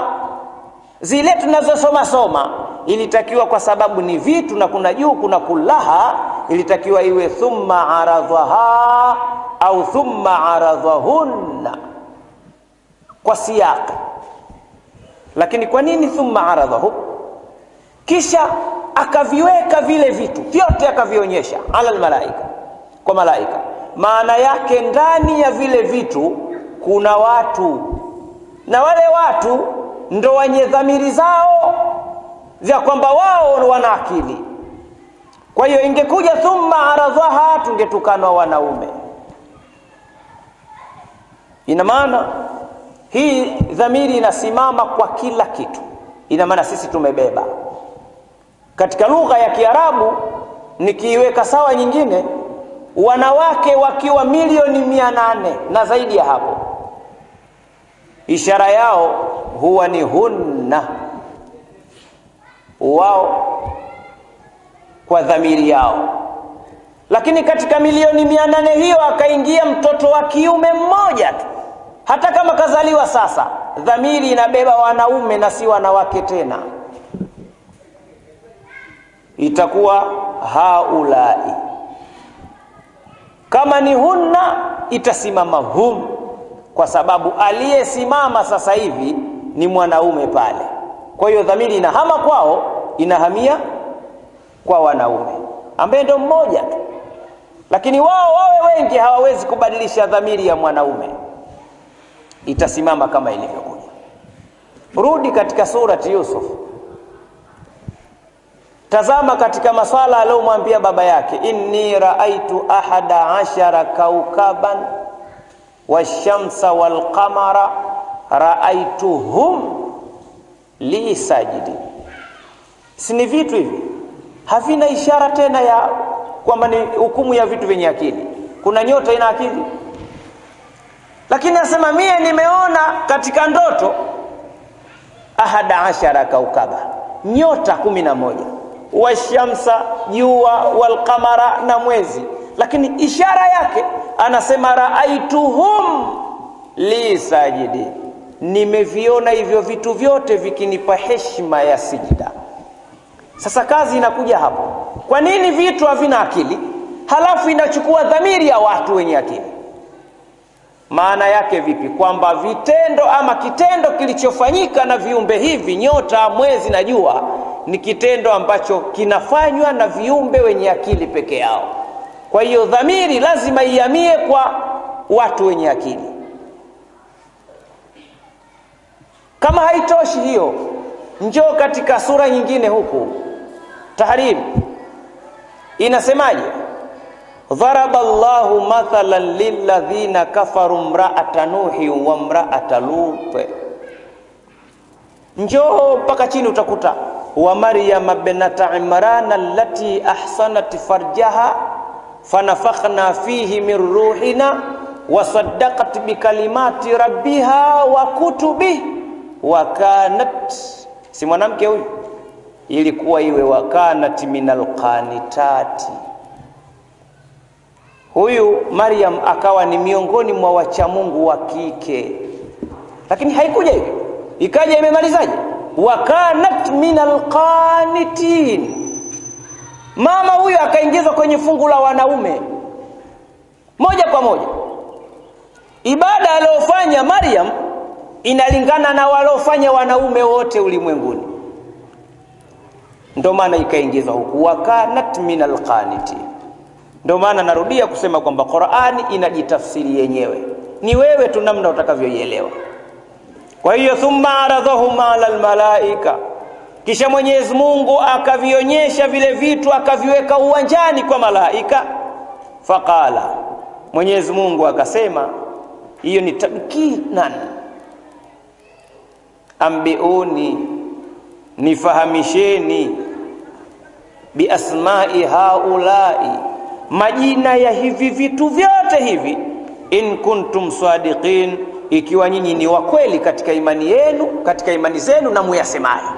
zile tunazosoma ilitakiwa, kwa sababu ni vitu na kuna juu kuna kullaha, ilitakiwa iwe thumma aradhaha au thumma aradhahunna kwa siyaq. Lakini kwa nini thumma aradhahu? Kisha akaviweka vile vitu vyote akavionyesha ala almalaika, kwa malaika. Maana yake ndani ya vile vitu kuna watu, na wale watu ndo wenye dhamiri zao za kwamba wao wana akili. Kwa hiyo ingekuja thumma aradhaha tungetukanwa wanaume. Ina maana hii dhamiri inasimama kwa kila kitu. Ina maana sisi tumebeba katika lugha ya Kiarabu. Nikiiweka sawa nyingine, wanawake wakiwa milioni 800 na zaidi ya hapo, ishara yao huwa ni hunna, wao kwa dhamiri yao. Lakini katika milioni 800 hiyo akaingia mtoto wa kiume mmoja tu, hata kama kazaliwa sasa, dhamiri inabeba wanaume na si wanawake tena, itakuwa haulai. Kama ni hunna itasimama hum, kwa sababu aliyesimama sasa hivi ni mwanaume pale. Kwa hiyo dhamiri inahama kwao, inahamia kwa wanaume ambaye ndio mmoja tu. Lakini wao wawe wengi hawawezi kubadilisha dhamiri ya mwanaume, itasimama kama ilivyokuja. Rudi katika surati Yusuf, tazama katika maswala aliyomwambia baba yake, inni raaitu 11 kaukaban washamsa walqamara raaituhum li sajidin. Si vitu hivi havina ishara tena ya kwamba ni hukumu ya vitu vyenye akili? Kuna nyota ina akili? Lakini asema mie nimeona katika ndoto 11 kaukaba, nyota 11, washamsa jua, walqamara na mwezi. Lakini ishara yake anasema raaituhum li sajidi, nimeviona hivyo vitu vyote vikinipa heshima ya sijida. Sasa kazi inakuja hapo, kwa nini vitu havina akili halafu inachukua dhamiri ya watu wenye akili? Maana yake vipi? Kwamba vitendo ama kitendo kilichofanyika na viumbe hivi, nyota, mwezi na jua, ni kitendo ambacho kinafanywa na viumbe wenye akili peke yao. Kwa hiyo dhamiri lazima ihamie kwa watu wenye akili. Kama haitoshi hiyo, njoo katika sura nyingine huku Tahrim, inasemaje? Dharaba Allahu mathalan lilladhina kafaru imra'ata nuhi wa imra'ata lut. Njoo mpaka chini utakuta wa Maryam binata Imran allati ahsanat farjaha fanafakhna fihi min ruhina wa saddaqat bikalimati rabbiha wa kutubihi wa kanat, si mwanamke huyu, ilikuwa iwe wa kanat minal qanitati. Huyu Maryam akawa ni miongoni mwa wacha Mungu wa kike. Lakini haikuja hivi, ikaja imemalizaje? Wa kanat minal qanitin. Mama huyu akaingizwa kwenye fungu la wanaume moja kwa moja. Ibada aliyofanya Maryam inalingana na walofanya wanaume wote ulimwenguni, ndio maana ikaingizwa huku wa kanat minal qanitin. Ndio maana narudia kusema kwamba Qur'ani inajitafsiri yenyewe, ni wewe tu namna utakavyoielewa. Kwa hiyo thumma aradhahum ala almalaika, kisha Mwenyezi Mungu akavionyesha vile vitu akaviweka uwanjani kwa malaika. Faqala, Mwenyezi Mungu akasema, hiyo ni tamkinan, ambiuni, nifahamisheni, bi asma'i haulai, majina ya hivi vitu vyote hivi, in kuntum sadiqin, ikiwa nyinyi ni wa kweli katika imani yenu, katika imani zenu na muyasemayo.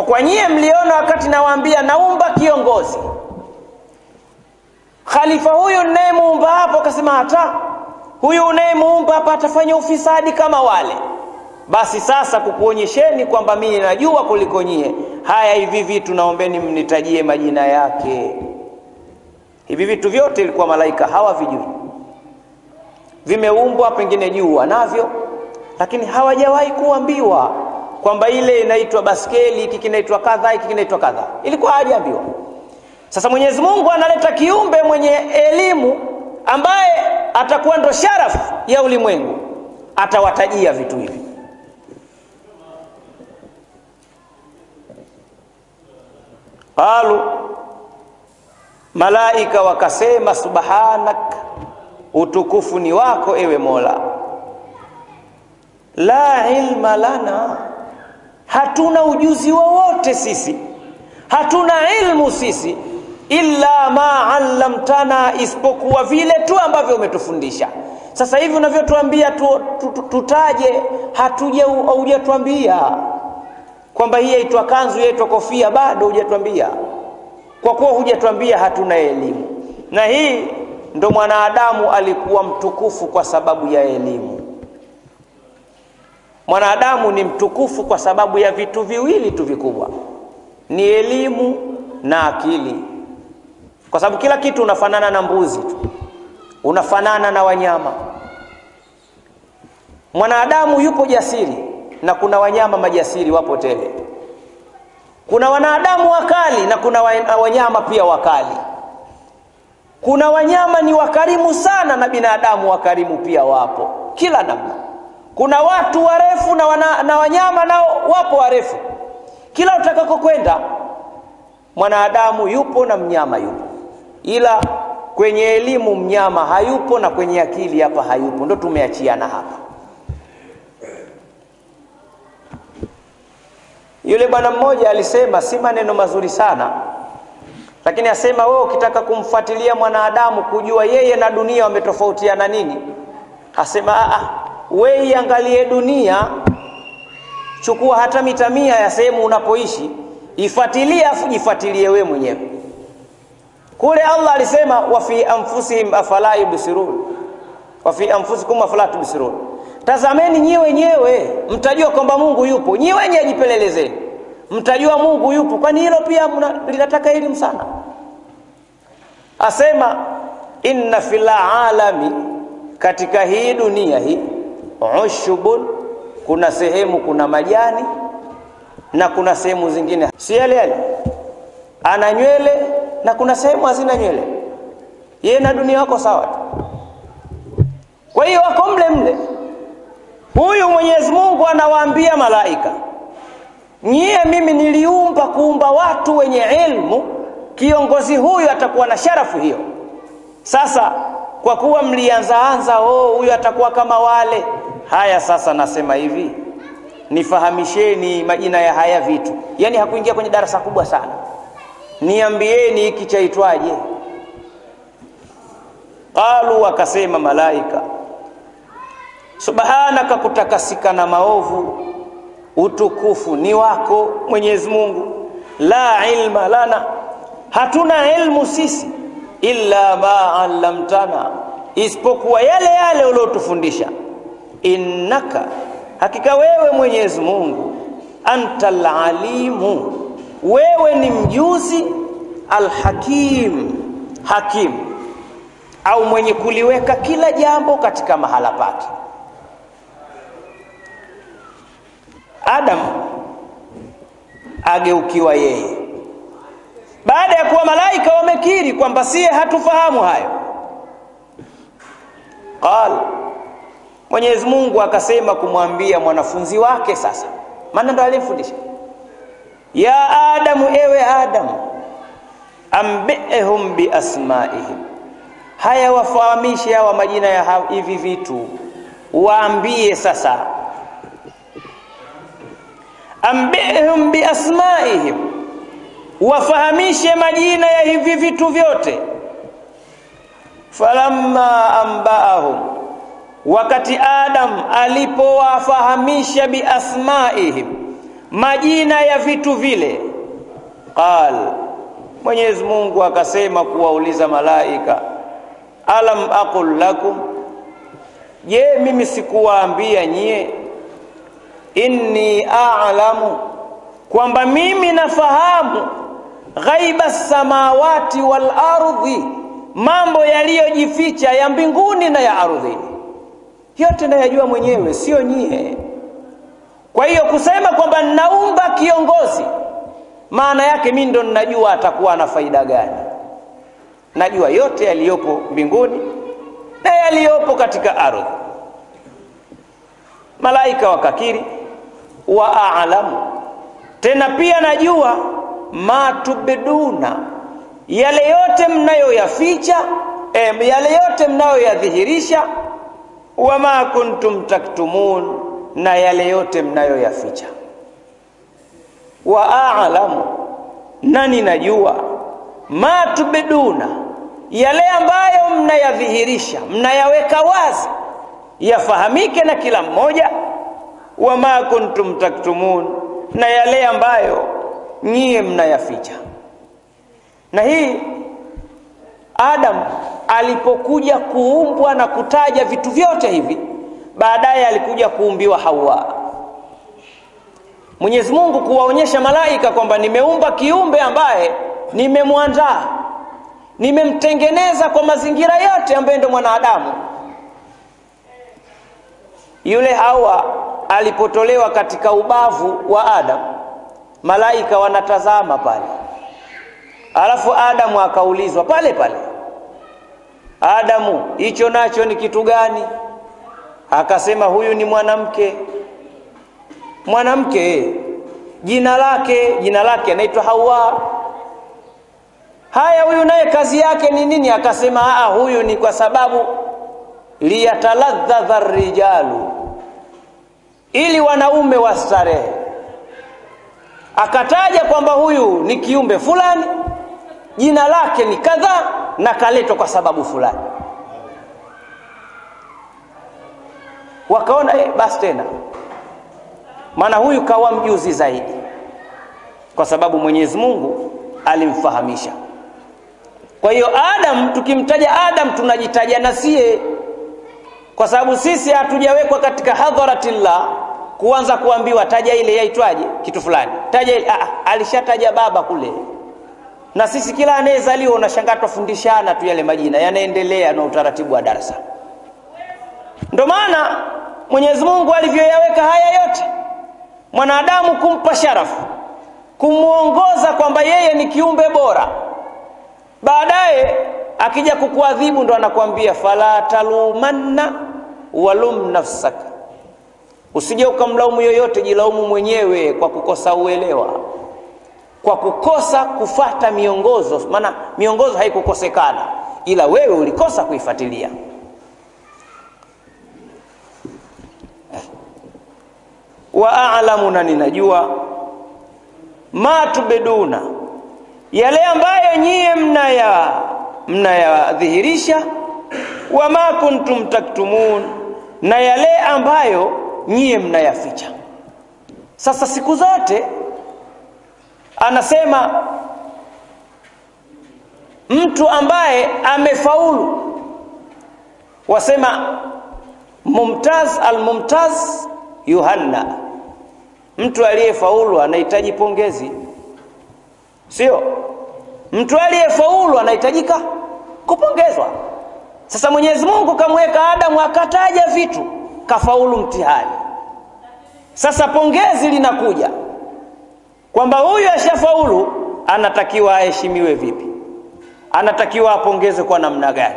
Kwa nyie mliona wakati nawaambia naumba kiongozi, khalifa huyu ninayemuumba hapo, akasema hata huyu unayemuumba hapa atafanya ufisadi kama wale. Basi sasa kukuonyesheni kwamba mimi najua kuliko nyie, haya hivi vitu naombeni mnitajie majina yake. Hivi vitu vyote ilikuwa malaika hawavijui, vimeumbwa pengine jua navyo, lakini hawajawahi kuambiwa kwamba ile inaitwa baskeli, hiki kinaitwa kadha, hiki kinaitwa kadha. Ilikuwa hajaambiwa. Sasa Mwenyezi Mungu analeta kiumbe mwenye elimu ambaye atakuwa ndo sharafu ya ulimwengu, atawatajia vitu hivi. Qalu, malaika wakasema, subhanak, utukufu ni wako ewe Mola, la ilma lana, hatuna ujuzi wowote sisi, hatuna ilmu sisi, illa ma allamtana, isipokuwa vile tu ambavyo umetufundisha. Sasa hivi unavyotuambia tutaje, hujatuambia kwamba hii inaitwa kanzu, inaitwa kofia, bado hujatuambia. Kwa kuwa hujatuambia, hatuna elimu. Na hii ndo mwanadamu alikuwa mtukufu kwa sababu ya elimu. Mwanadamu ni mtukufu kwa sababu ya vitu viwili tu vikubwa, ni elimu na akili. Kwa sababu kila kitu unafanana na mbuzi tu, unafanana na wanyama. Mwanadamu yupo jasiri na kuna wanyama majasiri wapo tele. Kuna wanadamu wakali na kuna wanyama pia wakali. Kuna wanyama ni wakarimu sana na binadamu wakarimu pia wapo, kila namna. Kuna watu warefu na wanyama nao wapo warefu. Kila utakako kwenda mwanadamu yupo na mnyama yupo. Ila kwenye elimu mnyama hayupo na kwenye akili hapa hayupo, ndo tumeachiana hapa. Yule bwana mmoja alisema, si maneno mazuri sana, lakini asema wewe ukitaka kumfuatilia mwanadamu kujua yeye na dunia wametofautiana nini, asema wewe angalie dunia, chukua hata mita 100 ya sehemu unapoishi, ifuatilie afu jifuatilie wewe mwenyewe. Kule Allah alisema wa fi anfusihim afala yubsirun, wa fi anfusikum afala tubsirun. Tazameni nyewe wenyewe mtajua kwamba Mungu yupo. Nyewe wenyewe jipelelezeni, mtajua Mungu yupo. Kwani hilo pia linataka elimu sana. Asema inna fil alami, katika hii dunia hii, ushubun, kuna sehemu kuna majani na kuna sehemu zingine si yale ana nywele na kuna sehemu hazina nywele. Yeye na dunia wako sawa tu. Kwa hiyo wako mle. Huyu Mwenyezi Mungu anawaambia malaika, nyie mimi niliumba kuumba watu wenye ilmu, kiongozi huyu atakuwa na sharafu hiyo. Sasa kwa kuwa mlianza huyu atakuwa kama wale, haya sasa nasema hivi, nifahamisheni majina ya haya vitu. Yani hakuingia kwenye darasa kubwa sana. Niambieni hiki chaitwaje? Qalu, akasema malaika, subhanaka, kutakasika na maovu, utukufu ni wako Mwenyezi Mungu. La ilma lana, hatuna ilmu sisi, illa ma allamtana, isipokuwa yale uliotufundisha. Innaka, hakika wewe Mwenyezi Mungu, antal alimu, wewe ni mjuzi, alhakim, hakim, au mwenye kuliweka kila jambo katika mahala pake. Adam ageukiwa yeye baada ya kuwa malaika wamekiri kwamba sie hatufahamu hayo. Qal, Mwenyezi Mungu akasema kumwambia mwanafunzi wake sasa, maana ndo alimfundisha, ya Adamu, ewe Adamu, ambihum bi asmaihim, haya wafahamishe hawa majina ya hivi vitu, waambie sasa. Ambihum bi asmaihim, wafahamishe majina ya hivi vitu vyote. Falamma ambaahum, wakati Adam alipowafahamisha bi asmaihim, majina ya vitu vile, qal, Mwenyezi Mungu akasema kuwauliza malaika, alam aqul lakum, je, mimi sikuwaambia nyie, inni a'lamu, kwamba mimi nafahamu ghaiba samawati wal ardhi, mambo yaliyojificha ya mbinguni na ya ardhini, yote nayajua mwenyewe, sio nyie. Kwa hiyo kusema kwamba naumba kiongozi, maana yake mimi ndo ninajua atakuwa na faida gani. Najua yote yaliyopo mbinguni na yaliyopo katika ardhi. Malaika wakakiri, wa a'lamu, tena pia najua ma tubduna, yale yote mnayoyaficha, yale yote mnayoyadhihirisha, wa ma kuntum taktumun, na yale yote mnayoyaficha. Wa a'lamu, nani najua, ma tubduna, yale ambayo mnayadhihirisha, mnayaweka wazi, yafahamike na kila mmoja. Wama kuntum taktumun, na yale ambayo nyie mnayaficha. Na hii Adam alipokuja kuumbwa na kutaja vitu vyote hivi, baadaye alikuja kuumbiwa Hawa. Mwenyezi Mungu kuwaonyesha malaika kwamba nimeumba kiumbe ambaye nimemwandaa, nimemtengeneza kwa mazingira yote ambaye ndio mwanadamu. Yule Hawa alipotolewa katika ubavu wa Adam, malaika wanatazama pale. Alafu Adamu akaulizwa pale pale, Adamu, hicho nacho ni kitu gani? Akasema huyu ni mwanamke. Mwanamke, jina lake anaitwa Hawa. Haya, huyu naye kazi yake ni nini? Akasema huyu ni kwa sababu liyataladhdha rijalu, ili wanaume wastarehe. Akataja kwamba huyu ni kiumbe fulani, jina lake ni kadha, na kaletwa kwa sababu fulani. Wakaona basi tena, maana huyu kawa mjuzi zaidi, kwa sababu Mwenyezi Mungu alimfahamisha. Kwa hiyo Adam, tukimtaja Adam tunajitaja nasie, kwa sababu sisi hatujawekwa katika hadharatillah kuanza kuambiwa taja ile yaitwaje kitu fulani, taja ile. Alishataja baba kule. Na sisi kila anayezaliwa unashangaa tufundishana tu yale majina, yanaendelea na utaratibu wa darasa. Ndio maana Mwenyezi Mungu alivyoyaweka haya yote, mwanadamu kumpa sharafu, kumuongoza kwamba yeye ni kiumbe bora. Baadaye akija kukuadhibu ndo anakuambia fala talumanna walum nafsaka, usije ukamlaumu yoyote, jilaumu mwenyewe kwa kukosa uelewa, kwa kukosa kufata miongozo. Maana miongozo haikukosekana, ila wewe ulikosa kuifuatilia. Wa a'lamu, na ninajua, ma tubeduna, yale ambayo nyie mnayadhihirisha, wa ma kuntum taktumun, na yale ambayo nyie mnayaficha. Sasa siku zote anasema mtu ambaye amefaulu, wasema mumtaz, al-mumtaz yuhanna. Mtu aliyefaulu anahitaji pongezi, sio? Mtu aliyefaulu anahitajika kupongezwa. Sasa Mwenyezi Mungu kamweka Adamu akataja vitu, kafaulu mtihani. Sasa pongezi linakuja kwamba huyu ashafaulu, anatakiwa aheshimiwe vipi, anatakiwa apongezwe kwa namna gani.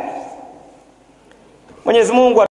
Mwenyezi Mungu